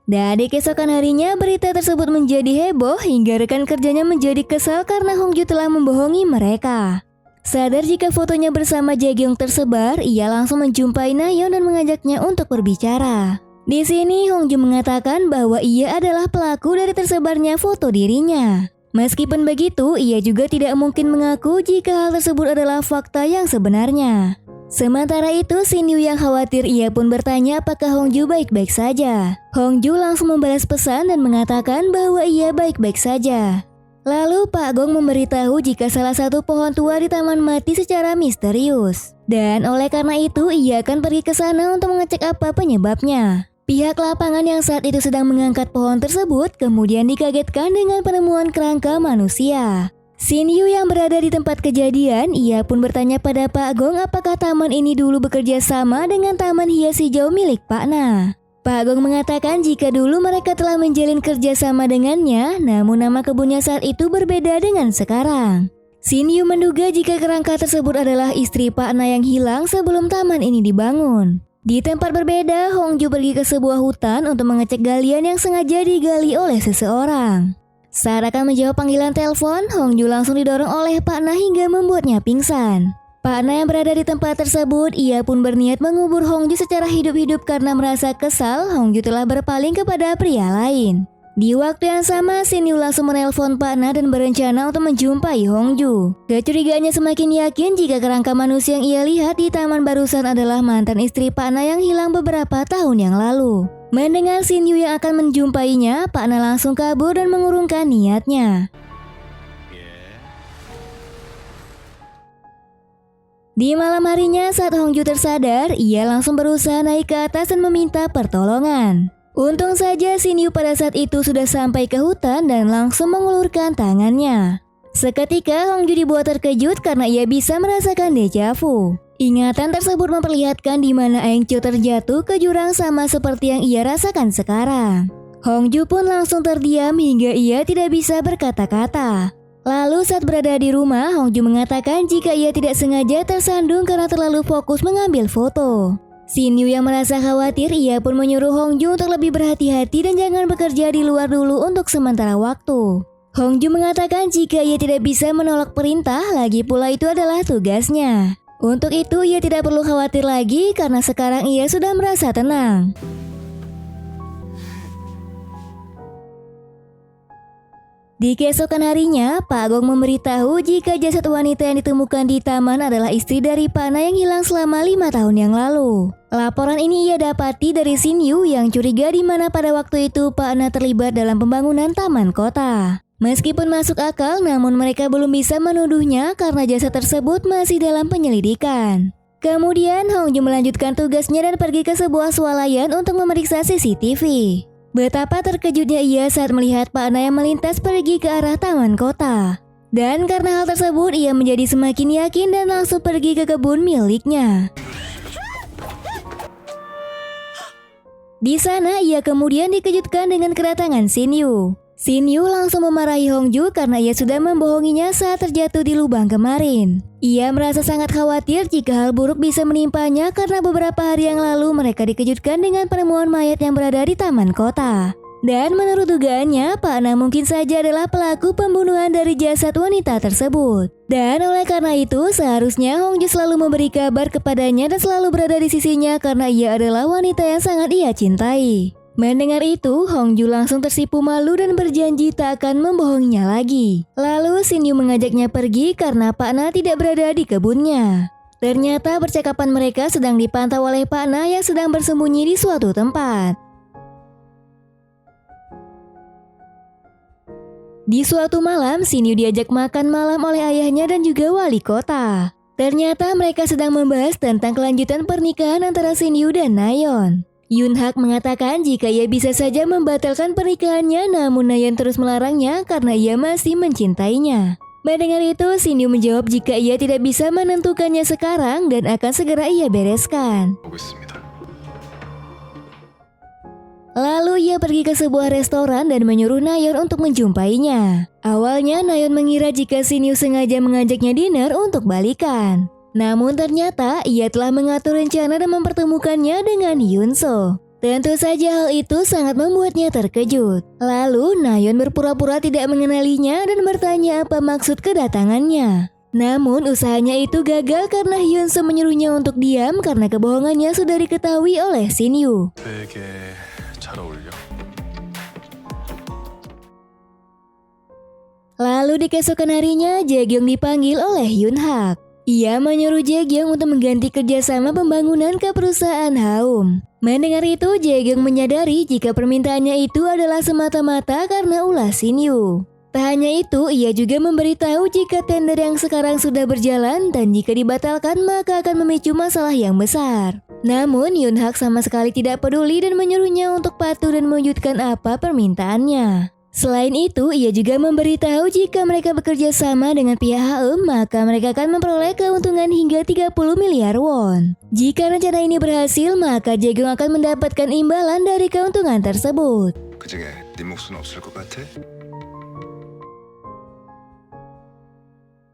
Dan di keesokan harinya berita tersebut menjadi heboh hingga rekan kerjanya menjadi kesal karena Hongju telah membohongi mereka. Sadar jika fotonya bersama Jaegyong tersebar, ia langsung menjumpai Nayeon dan mengajaknya untuk berbicara. Di sini Hongju mengatakan bahwa ia adalah pelaku dari tersebarnya foto dirinya. Meskipun begitu, ia juga tidak mungkin mengaku jika hal tersebut adalah fakta yang sebenarnya. Sementara itu, Shin Yu yang khawatir ia pun bertanya apakah Hongju baik-baik saja. Hongju langsung membalas pesan dan mengatakan bahwa ia baik-baik saja. Lalu Pak Gong memberitahu jika salah satu pohon tua di taman mati secara misterius. Dan oleh karena itu, ia akan pergi ke sana untuk mengecek apa penyebabnya. Pihak lapangan yang saat itu sedang mengangkat pohon tersebut kemudian dikagetkan dengan penemuan kerangka manusia. Shin Yu yang berada di tempat kejadian, ia pun bertanya pada Pak Gong apakah taman ini dulu bekerja sama dengan taman hias hijau milik Pak Na. Pak Gong mengatakan jika dulu mereka telah menjalin kerjasama dengannya, namun nama kebunnya saat itu berbeda dengan sekarang. Shin Yu menduga jika kerangka tersebut adalah istri Pak Na yang hilang sebelum taman ini dibangun. Di tempat berbeda, Hongju pergi ke sebuah hutan untuk mengecek galian yang sengaja digali oleh seseorang. Saat akan menjawab panggilan telepon, Hongju langsung didorong oleh Pak Na hingga membuatnya pingsan. Pak Na yang berada di tempat tersebut, ia pun berniat mengubur Hongju secara hidup-hidup karena merasa kesal Hongju telah berpaling kepada pria lain. Di waktu yang sama, Shin Yu langsung menelpon Pak Na dan berencana untuk menjumpai Hongju. Kecurigaannya semakin yakin jika kerangka manusia yang ia lihat di taman barusan adalah mantan istri Pak Na yang hilang beberapa tahun yang lalu. Mendengar Shin Yu yang akan menjumpainya, Pak Na langsung kabur dan mengurungkan niatnya. Di malam harinya saat Hongju tersadar, ia langsung berusaha naik ke atas dan meminta pertolongan. Untung saja Shin Yu pada saat itu sudah sampai ke hutan dan langsung mengulurkan tangannya. Seketika Hongju dibuat terkejut karena ia bisa merasakan deja vu. Ingatan tersebut memperlihatkan di mana Aeng Cho terjatuh ke jurang sama seperti yang ia rasakan sekarang. Hongju pun langsung terdiam hingga ia tidak bisa berkata-kata. Lalu saat berada di rumah, Hongju mengatakan jika ia tidak sengaja tersandung karena terlalu fokus mengambil foto. Shin Yu yang merasa khawatir, ia pun menyuruh Hongju untuk lebih berhati-hati dan jangan bekerja di luar dulu untuk sementara waktu. Hongju mengatakan jika ia tidak bisa menolak perintah, lagi pula itu adalah tugasnya. Untuk itu ia tidak perlu khawatir lagi karena sekarang ia sudah merasa tenang. Di keesokan harinya, Pak Gong memberitahu jika jasad wanita yang ditemukan di taman adalah istri dari Pak Na yang hilang selama 5 tahun yang lalu. Laporan ini ia dapati dari Shin Yu yang curiga di mana pada waktu itu Pak Na terlibat dalam pembangunan taman kota. Meskipun masuk akal, namun mereka belum bisa menuduhnya karena jasad tersebut masih dalam penyelidikan. Kemudian Hongju melanjutkan tugasnya dan pergi ke sebuah swalayan untuk memeriksa CCTV. Betapa terkejutnya ia saat melihat Pak Na yang melintas pergi ke arah taman kota. Dan karena hal tersebut ia menjadi semakin yakin dan langsung pergi ke kebun miliknya. Di sana ia kemudian dikejutkan dengan kedatangan Shin Yu. Shin Yu langsung memarahi Hongju karena ia sudah membohonginya saat terjatuh di lubang kemarin. Ia merasa sangat khawatir jika hal buruk bisa menimpanya karena beberapa hari yang lalu mereka dikejutkan dengan penemuan mayat yang berada di taman kota. Dan menurut dugaannya, Pak Na mungkin saja adalah pelaku pembunuhan dari jasad wanita tersebut. Dan oleh karena itu, seharusnya Hongju selalu memberi kabar kepadanya dan selalu berada di sisinya karena ia adalah wanita yang sangat ia cintai. Mendengar itu, Hongju langsung tersipu malu dan berjanji tak akan membohonginya lagi. Lalu Shin Yu mengajaknya pergi karena Pak Na tidak berada di kebunnya. Ternyata percakapan mereka sedang dipantau oleh Pak Na yang sedang bersembunyi di suatu tempat. Di suatu malam, Shin Yu diajak makan malam oleh ayahnya dan juga wali kota. Ternyata mereka sedang membahas tentang kelanjutan pernikahan antara Shin Yu dan Nayeon. Yoon Hak mengatakan jika ia bisa saja membatalkan pernikahannya, namun Nayeon terus melarangnya karena ia masih mencintainya. Mendengar itu, Shin Yu menjawab jika ia tidak bisa menentukannya sekarang dan akan segera ia bereskan. 보고 있습니다. Lalu ia pergi ke sebuah restoran dan menyuruh Nayeon untuk menjumpainya. Awalnya Nayeon mengira jika Shin Yu sengaja mengajaknya dinner untuk balikan. Namun ternyata ia telah mengatur rencana dan mempertemukannya dengan Yoon So. Tentu saja hal itu sangat membuatnya terkejut. Lalu Nayeon berpura-pura tidak mengenalinya dan bertanya apa maksud kedatangannya. Namun usahanya itu gagal karena Hyunsoo menyuruhnya untuk diam karena kebohongannya sudah diketahui oleh Shin Yu. 되게 잘 어울려. Lalu di keesokan harinya, Jaekyung dipanggil oleh Yoonhak. Ia menyuruh Jaekyung untuk mengganti kerjasama pembangunan ke perusahaan Haum. Mendengar itu, Jaekyung menyadari jika permintaannya itu adalah semata-mata karena ulah Shin Yu. Tak hanya itu, ia juga memberitahu jika tender yang sekarang sudah berjalan dan jika dibatalkan maka akan memicu masalah yang besar. Namun Yoonhak sama sekali tidak peduli dan menyuruhnya untuk patuh dan mewujudkan apa permintaannya. Selain itu, ia juga memberitahu jika mereka bekerja sama dengan pihak HM, maka mereka akan memperoleh keuntungan hingga 30 miliar won. Jika rencana ini berhasil, maka Jaekyung akan mendapatkan imbalan dari keuntungan tersebut. 그 중에 네 몫은 없을 것 같아?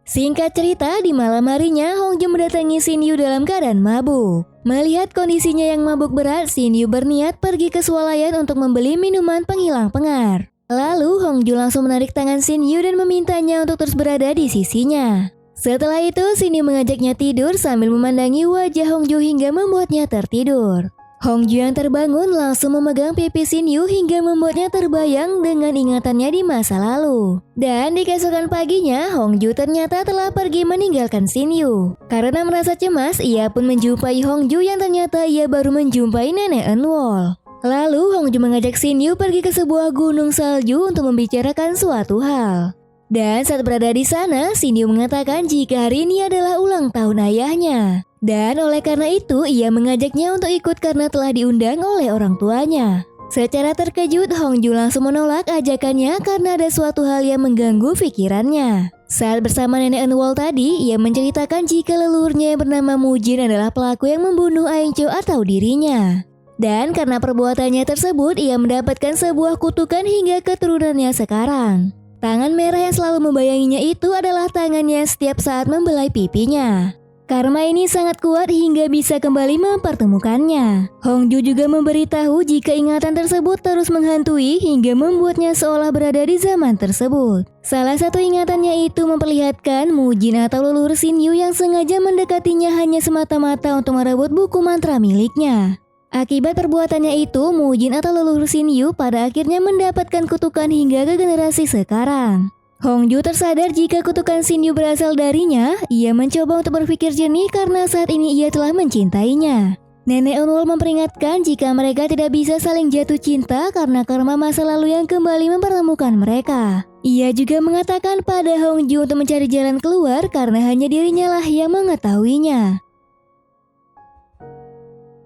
Singkat cerita, di malam harinya, Hongju mendatangi Shin Yu dalam keadaan mabuk. Melihat kondisinya yang mabuk berat, Shin Yu berniat pergi ke swalayan untuk membeli minuman penghilang pengar. Lalu Hongju langsung menarik tangan Shin Yu dan memintanya untuk terus berada di sisinya. Setelah itu, Shin Yu mengajaknya tidur sambil memandangi wajah Hongju hingga membuatnya tertidur. Hongju yang terbangun langsung memegang pipi Shin Yu hingga membuatnya terbayang dengan ingatannya di masa lalu. Dan di keesokan paginya, Hongju ternyata telah pergi meninggalkan Shin Yu. Karena merasa cemas, ia pun menjumpai Hongju yang ternyata ia baru menjumpai nenek Eunwol. Lalu Hongju mengajak Shin Yu pergi ke sebuah gunung salju untuk membicarakan suatu hal. Dan saat berada di sana, Shin Yu mengatakan jika hari ini adalah ulang tahun ayahnya. Dan oleh karena itu, ia mengajaknya untuk ikut karena telah diundang oleh orang tuanya. Secara terkejut, Hongju langsung menolak ajakannya karena ada suatu hal yang mengganggu pikirannya. Saat bersama nenek Eunwol tadi, ia menceritakan jika leluhurnya yang bernama Mujin adalah pelaku yang membunuh Aingcho atau dirinya. Dan karena perbuatannya tersebut, ia mendapatkan sebuah kutukan hingga keturunannya sekarang. Tangan merah yang selalu membayanginya itu adalah tangannya setiap saat membelai pipinya. Karma ini sangat kuat hingga bisa kembali mempertemukannya. Hongju juga memberitahu jika ingatan tersebut terus menghantui hingga membuatnya seolah berada di zaman tersebut. Salah satu ingatannya itu memperlihatkan Mujin atau leluhur Shin Yu yang sengaja mendekatinya hanya semata-mata untuk merebut buku mantra miliknya. Akibat perbuatannya itu, Mujin atau leluhur Shin Yu pada akhirnya mendapatkan kutukan hingga ke generasi sekarang. Hongju tersadar jika kutukan Shin Yu berasal darinya. Ia mencoba untuk berpikir jernih karena saat ini ia telah mencintainya. Nenek Eunwol memperingatkan jika mereka tidak bisa saling jatuh cinta karena karma masa lalu yang kembali mempertemukan mereka. Ia juga mengatakan pada Hongju untuk mencari jalan keluar karena hanya dirinya lah yang mengetahuinya.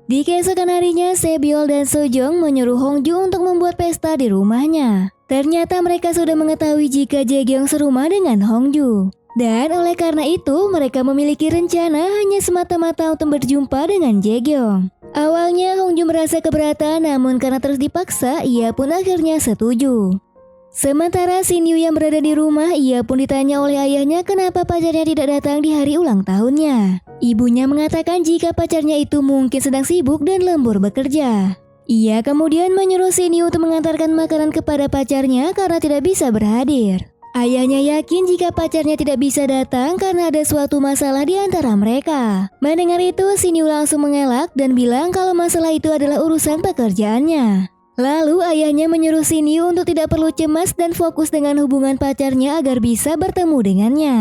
Di keesokan harinya, Sebyol dan Sojong menyuruh Hongju untuk membuat pesta di rumahnya. Ternyata mereka sudah mengetahui jika Jaekyung serumah dengan Hongju. Dan oleh karena itu, mereka memiliki rencana hanya semata-mata untuk berjumpa dengan Jaekyung. Awalnya Hongju merasa keberatan, namun karena terus dipaksa, ia pun akhirnya setuju. Sementara Shin Yu yang berada di rumah, ia pun ditanya oleh ayahnya kenapa pacarnya tidak datang di hari ulang tahunnya. Ibunya mengatakan jika pacarnya itu mungkin sedang sibuk dan lembur bekerja. Ia kemudian menyuruh Shin Yu untuk mengantarkan makanan kepada pacarnya karena tidak bisa berhadir. Ayahnya yakin jika pacarnya tidak bisa datang karena ada suatu masalah di antara mereka. Mendengar itu, Shin Yu langsung mengelak dan bilang kalau masalah itu adalah urusan pekerjaannya. Lalu ayahnya menyuruh Shin Yu untuk tidak perlu cemas dan fokus dengan hubungan pacarnya agar bisa bertemu dengannya.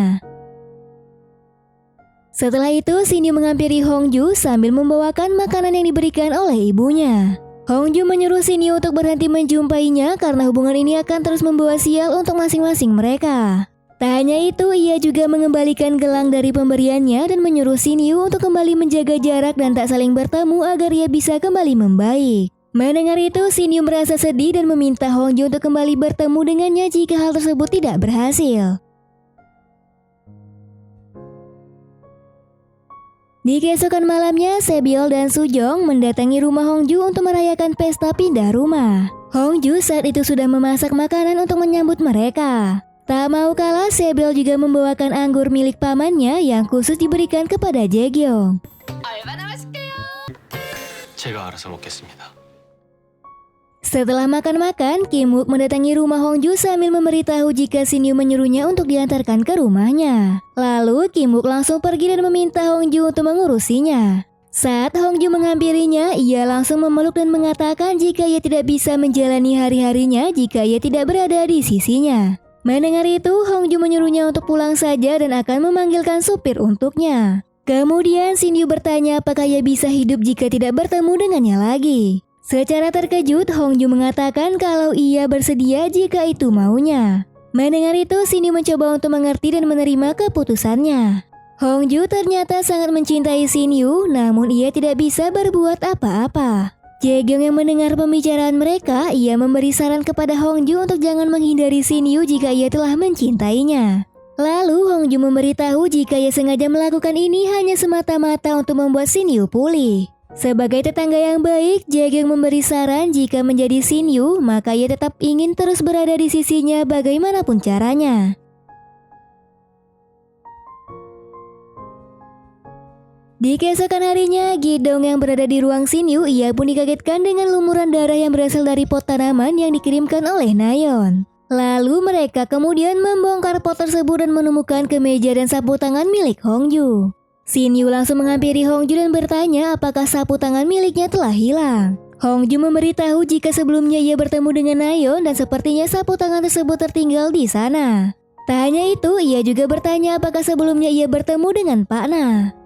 Setelah itu, Shin Yu menghampiri Hongju sambil membawakan makanan yang diberikan oleh ibunya. Hongju menyuruh Shin Yu untuk berhenti menjumpainya karena hubungan ini akan terus membawa sial untuk masing-masing mereka. Tak hanya itu, ia juga mengembalikan gelang dari pemberiannya dan menyuruh Shin Yu untuk kembali menjaga jarak dan tak saling bertemu agar ia bisa kembali membaik. Mendengar itu, Shin Yu merasa sedih dan meminta Hongju untuk kembali bertemu dengannya jika hal tersebut tidak berhasil. Di keesokan malamnya, Sebyol dan Sujong mendatangi rumah Hongju untuk merayakan pesta pindah rumah. Hongju saat itu sudah memasak makanan untuk menyambut mereka. Tak mau kalah, Sebyol juga membawakan anggur milik pamannya yang khusus diberikan kepada Jaekyung. 제가 알아서 먹겠습니다. Setelah makan-makan, Kim Wook mendatangi rumah Hongju sambil memberitahu jika Shin Yu menyuruhnya untuk diantarkan ke rumahnya. Lalu Kim Wook langsung pergi dan meminta Hongju untuk mengurusinya. Saat Hongju menghampirinya, ia langsung memeluk dan mengatakan jika ia tidak bisa menjalani hari-harinya jika ia tidak berada di sisinya. Mendengar itu, Hongju menyuruhnya untuk pulang saja dan akan memanggilkan supir untuknya. Kemudian Shin Yu bertanya apakah ia bisa hidup jika tidak bertemu dengannya lagi. Secara terkejut, Hongju mengatakan kalau ia bersedia jika itu maunya. Mendengar itu, Shin Yu mencoba untuk mengerti dan menerima keputusannya. Hongju ternyata sangat mencintai Shin Yu, namun ia tidak bisa berbuat apa-apa. Jaegyong yang mendengar pembicaraan mereka, ia memberi saran kepada Hongju untuk jangan menghindari Shin Yu jika ia telah mencintainya. Lalu Hongju memberitahu jika ia sengaja melakukan ini hanya semata-mata untuk membuat Shin Yu pulih. Sebagai tetangga yang baik, Jaegyong memberi saran jika menjadi Shin Yu, maka ia tetap ingin terus berada di sisinya bagaimanapun caranya. Di keesokan harinya, Gi-dong yang berada di ruang Shin Yu, ia pun dikagetkan dengan lumuran darah yang berasal dari pot tanaman yang dikirimkan oleh Nayeon. Lalu mereka kemudian membongkar pot tersebut dan menemukan kemeja dan sapu tangan milik Hongju. Shin Yu langsung menghampiri Hongju dan bertanya apakah sapu tangan miliknya telah hilang. Hongju memberitahu jika sebelumnya ia bertemu dengan Nayeon dan sepertinya sapu tangan tersebut tertinggal di sana. Tak hanya itu, ia juga bertanya apakah sebelumnya ia bertemu dengan Pak Na.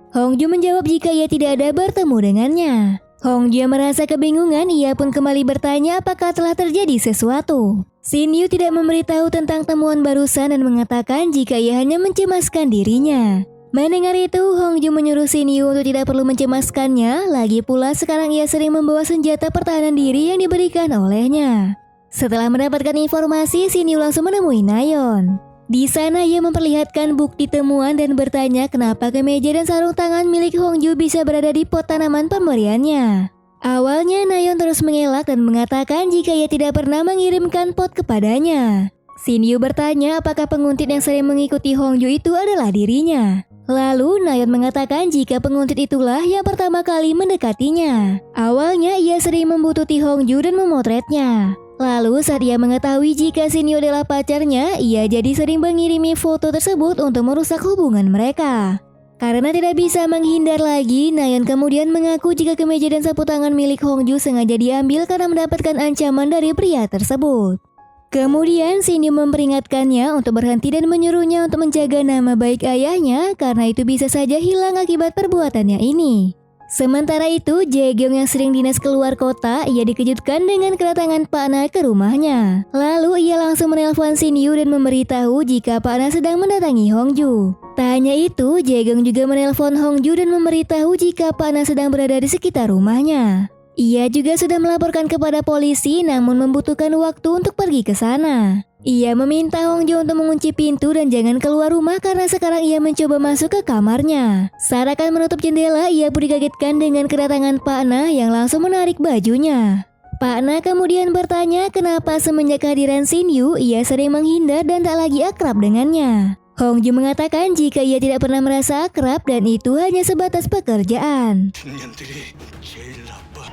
Hongju menjawab jika ia tidak ada bertemu dengannya. Hongju yang merasa kebingungan, ia pun kembali bertanya apakah telah terjadi sesuatu. Shin Yu tidak memberitahu tentang temuan barusan dan mengatakan jika ia hanya mencemaskan dirinya. Mendengar itu, Hongju menyuruh Shin Yu untuk tidak perlu mencemaskannya, lagi pula sekarang ia sering membawa senjata pertahanan diri yang diberikan olehnya. Setelah mendapatkan informasi, Shin Yu langsung menemui Nayeon. Di sana ia memperlihatkan bukti temuan dan bertanya kenapa kemeja dan sarung tangan milik Hongju bisa berada di pot tanaman pemberiannya. Awalnya Nayeon terus mengelak dan mengatakan jika ia tidak pernah mengirimkan pot kepadanya. Shin Yu bertanya apakah penguntit yang sering mengikuti Hongju itu adalah dirinya. Lalu Nayeon mengatakan jika penguntit itulah yang pertama kali mendekatinya. Awalnya ia sering membututi Hongju dan memotretnya. Lalu saat ia mengetahui jika Shin Yu adalah pacarnya, ia jadi sering mengirimi foto tersebut untuk merusak hubungan mereka. Karena tidak bisa menghindar lagi, Nayeon kemudian mengaku jika kemeja dan sapu tangan milik Hongju sengaja diambil karena mendapatkan ancaman dari pria tersebut. Kemudian Shin Yu memperingatkannya untuk berhenti dan menyuruhnya untuk menjaga nama baik ayahnya karena itu bisa saja hilang akibat perbuatannya ini. Sementara itu, Jaegyong yang sering dinas keluar kota, ia dikejutkan dengan kedatangan Pak Na ke rumahnya. Lalu ia langsung menelpon Shin Yu dan memberitahu jika Pak Na sedang mendatangi Hongju. Tak hanya itu, Jaegyong juga menelpon Hongju dan memberitahu jika Pak Na sedang berada di sekitar rumahnya. Ia juga sudah melaporkan kepada polisi namun membutuhkan waktu untuk pergi ke sana. Ia meminta Hongju untuk mengunci pintu dan jangan keluar rumah karena sekarang ia mencoba masuk ke kamarnya. Saat akan menutup jendela, ia pun dikagetkan dengan kedatangan Pak Na yang langsung menarik bajunya. Pak Na kemudian bertanya kenapa semenjak kehadiran Shin Yu, ia sering menghindar dan tak lagi akrab dengannya. Hongju mengatakan jika ia tidak pernah merasa akrab dan itu hanya sebatas pekerjaan. 년들이 제일 나빠.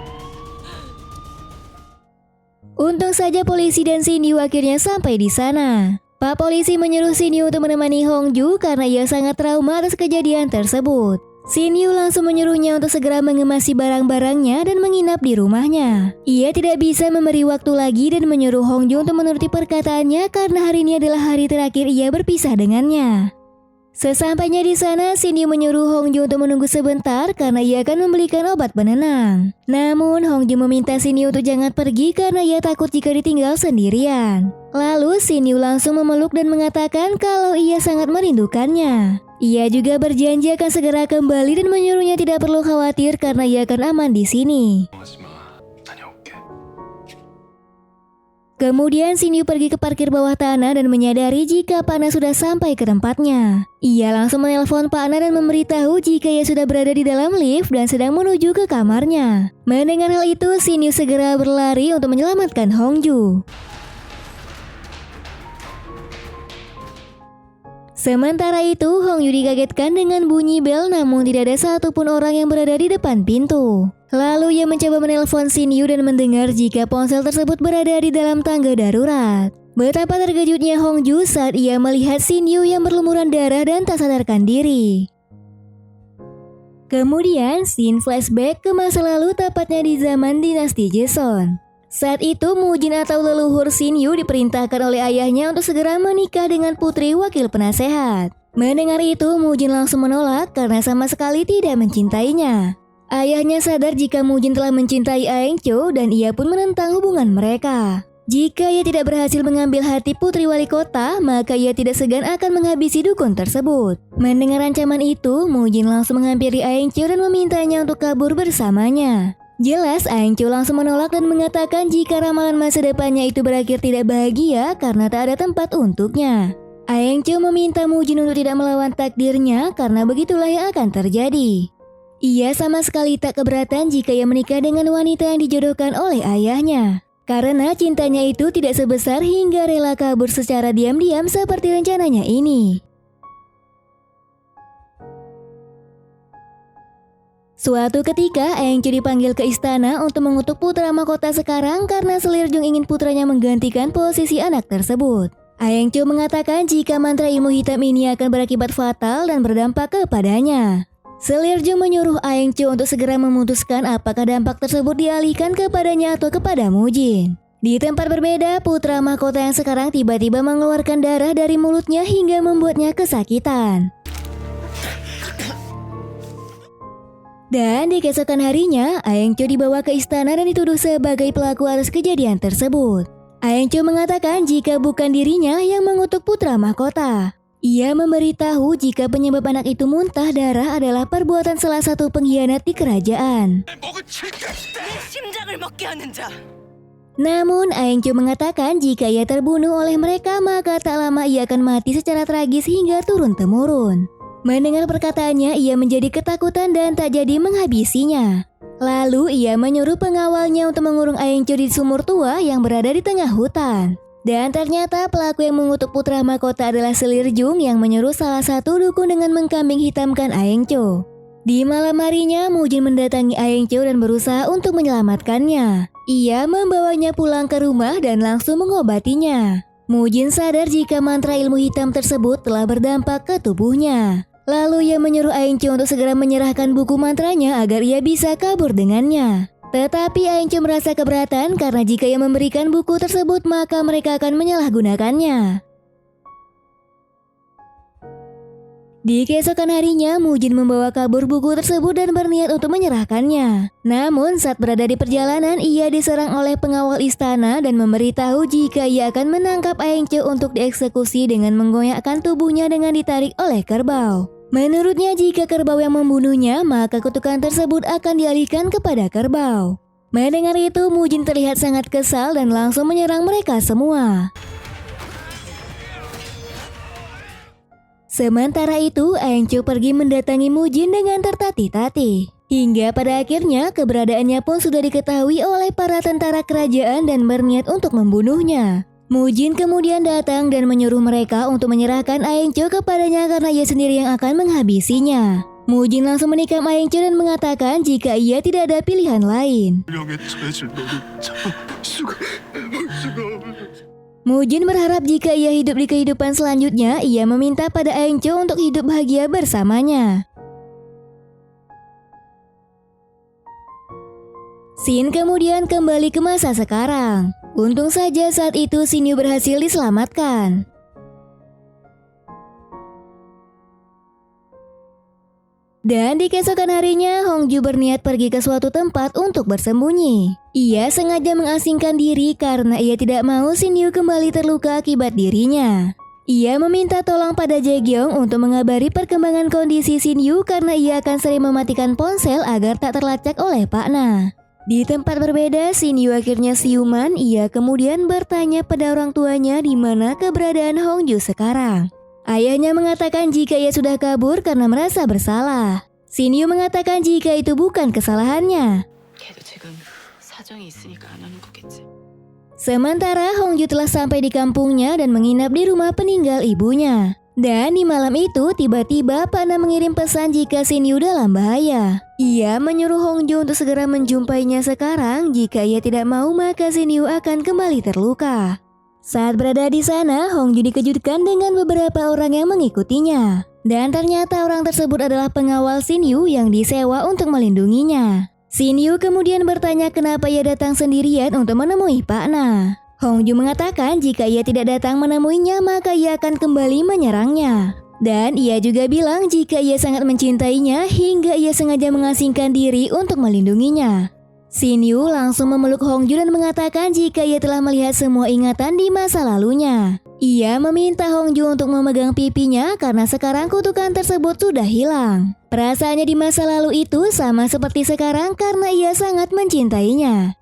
Untung saja polisi dan Shin Yu akhirnya sampai di sana. Pak polisi menyuruh Shin Yu untuk menemani Hongju karena ia sangat trauma atas kejadian tersebut. Shin Yu langsung menyuruhnya untuk segera mengemasi barang-barangnya dan menginap di rumahnya. Ia tidak bisa memberi waktu lagi dan menyuruh Hongju untuk menuruti perkataannya karena hari ini adalah hari terakhir ia berpisah dengannya. Sesampainya di sana, Shin Yu menyuruh Hongju untuk menunggu sebentar karena ia akan membelikan obat penenang. Namun Hongju meminta Shin Yu untuk jangan pergi karena ia takut jika ditinggal sendirian. Lalu Shin Yu langsung memeluk dan mengatakan kalau ia sangat merindukannya. Ia juga berjanji akan segera kembali dan menyuruhnya tidak perlu khawatir karena ia akan aman di sini. 하지 마. 다녀올게. Kemudian Shin Yu pergi ke parkir bawah tanah dan menyadari jika Pak Na sudah sampai ke tempatnya. Ia langsung menelpon Pak Na dan memberitahu jika ia sudah berada di dalam lift dan sedang menuju ke kamarnya. Mendengar hal itu, Shin Yu segera berlari untuk menyelamatkan Hongju. Sementara itu, Hongyu dikagetkan dengan bunyi bel namun tidak ada satupun orang yang berada di depan pintu. Lalu ia mencoba menelpon Shin Yu dan mendengar jika ponsel tersebut berada di dalam tangga darurat. Betapa terkejutnya Hongju saat ia melihat Shin Yu yang berlumuran darah dan tak sadarkan diri. Kemudian, scene flashback ke masa lalu tepatnya di zaman dinasti Joseon. Saat itu, Mujin atau leluhur Shin Yu diperintahkan oleh ayahnya untuk segera menikah dengan putri wakil penasehat. Mendengar itu, Mujin langsung menolak karena sama sekali tidak mencintainya. Ayahnya sadar jika Mujin telah mencintai Aengcho dan ia pun menentang hubungan mereka. Jika ia tidak berhasil mengambil hati putri wali kota, maka ia tidak segan akan menghabisi dukun tersebut. Mendengar ancaman itu, Mujin langsung menghampiri Aengcho dan memintanya untuk kabur bersamanya. Jelas Aengcho langsung menolak dan mengatakan jika ramalan masa depannya itu berakhir tidak bahagia karena tak ada tempat untuknya. Aengcho meminta Mujin untuk tidak melawan takdirnya karena begitulah yang akan terjadi. Ia sama sekali tak keberatan jika ia menikah dengan wanita yang dijodohkan oleh ayahnya. Karena cintanya itu tidak sebesar hingga rela kabur secara diam-diam seperti rencananya ini. Suatu ketika, Aengcho dipanggil ke istana untuk mengutuk putra mahkota sekarang karena Selirjung ingin putranya menggantikan posisi anak tersebut. Aengcho mengatakan jika mantra ilmu hitam ini akan berakibat fatal dan berdampak kepadanya. Selirjung menyuruh Aengcho untuk segera memutuskan apakah dampak tersebut dialihkan kepadanya atau kepada Mujin. Di tempat berbeda, putra mahkota yang sekarang tiba-tiba mengeluarkan darah dari mulutnya hingga membuatnya kesakitan. Dan di keesokan harinya, Aengcho dibawa ke istana dan dituduh sebagai pelaku atas kejadian tersebut. Aengcho mengatakan jika bukan dirinya yang mengutuk putra mahkota. Ia memberitahu jika penyebab anak itu muntah darah adalah perbuatan salah satu pengkhianat di kerajaan. Namun, Aengcho mengatakan jika ia terbunuh oleh mereka maka tak lama ia akan mati secara tragis hingga turun-temurun. Mendengar perkataannya, ia menjadi ketakutan dan tak jadi menghabisinya. Lalu, ia menyuruh pengawalnya untuk mengurung Aengcho di sumur tua yang berada di tengah hutan. Dan ternyata pelaku yang mengutuk putra mahkota adalah Selirjung yang menyuruh salah satu dukun dengan mengkambing hitamkan Aengcho. Di malam harinya, Mujin mendatangi Aengcho dan berusaha untuk menyelamatkannya. Ia membawanya pulang ke rumah dan langsung mengobatinya. Mujin sadar jika mantra ilmu hitam tersebut telah berdampak ke tubuhnya. Lalu ia menyuruh Aengcho untuk segera menyerahkan buku mantranya agar ia bisa kabur dengannya. Tetapi Aengcho merasa keberatan karena jika ia memberikan buku tersebut maka mereka akan menyalahgunakannya. Di keesokan harinya, Mujin membawa kabur buku tersebut dan berniat untuk menyerahkannya. Namun saat berada di perjalanan, ia diserang oleh pengawal istana dan memberitahu jika ia akan menangkap Aengcho untuk dieksekusi dengan menggoyahkan tubuhnya dengan ditarik oleh kerbau. Menurutnya jika kerbau yang membunuhnya, maka kutukan tersebut akan dialihkan kepada kerbau. Mendengar itu, Mujin terlihat sangat kesal dan langsung menyerang mereka semua. Sementara itu, Aengcho pergi mendatangi Mujin dengan tertatih-tatih. Hingga pada akhirnya, keberadaannya pun sudah diketahui oleh para tentara kerajaan dan berniat untuk membunuhnya. Mujin kemudian datang dan menyuruh mereka untuk menyerahkan Aengcho kepadanya karena ia sendiri yang akan menghabisinya. Mujin langsung menikam Aengcho dan mengatakan jika ia tidak ada pilihan lain. Mujin berharap jika ia hidup di kehidupan selanjutnya, ia meminta pada Aengcho untuk hidup bahagia bersamanya. Shin kemudian kembali ke masa sekarang. Untung saja saat itu Shin Yu berhasil diselamatkan. Dan di keesokan harinya, Hongju berniat pergi ke suatu tempat untuk bersembunyi. Ia sengaja mengasingkan diri karena ia tidak mau Shin Yu kembali terluka akibat dirinya. Ia meminta tolong pada Jae-gyong untuk mengabari perkembangan kondisi Shin Yu karena ia akan sering mematikan ponsel agar tak terlacak oleh Pak Na. Di tempat berbeda, Shin Yu akhirnya siuman. Ia kemudian bertanya pada orang tuanya di mana keberadaan Hongju sekarang. Ayahnya mengatakan jika ia sudah kabur karena merasa bersalah. Shin Yu mengatakan jika itu bukan kesalahannya. Sementara Hongju telah sampai di kampungnya dan menginap di rumah peninggal ibunya. Dan di malam itu tiba-tiba Pak Na mengirim pesan jika Shin Yu dalam bahaya. Ia menyuruh Hong Ju untuk segera menjumpainya sekarang. Jika ia tidak mau maka Shin Yu akan kembali terluka. Saat berada di sana, Hong Ju dikejutkan dengan beberapa orang yang mengikutinya. Dan ternyata orang tersebut adalah pengawal Shin Yu yang disewa untuk melindunginya. Shin Yu kemudian bertanya kenapa ia datang sendirian untuk menemui Pak Na. Hong Ju mengatakan jika ia tidak datang menemuinya maka ia akan kembali menyerangnya. Dan ia juga bilang jika ia sangat mencintainya hingga ia sengaja mengasingkan diri untuk melindunginya. Shin Yu langsung memeluk Hong Ju dan mengatakan jika ia telah melihat semua ingatan di masa lalunya. Ia meminta Hong Ju untuk memegang pipinya karena sekarang kutukan tersebut sudah hilang. Perasaannya di masa lalu itu sama seperti sekarang karena ia sangat mencintainya.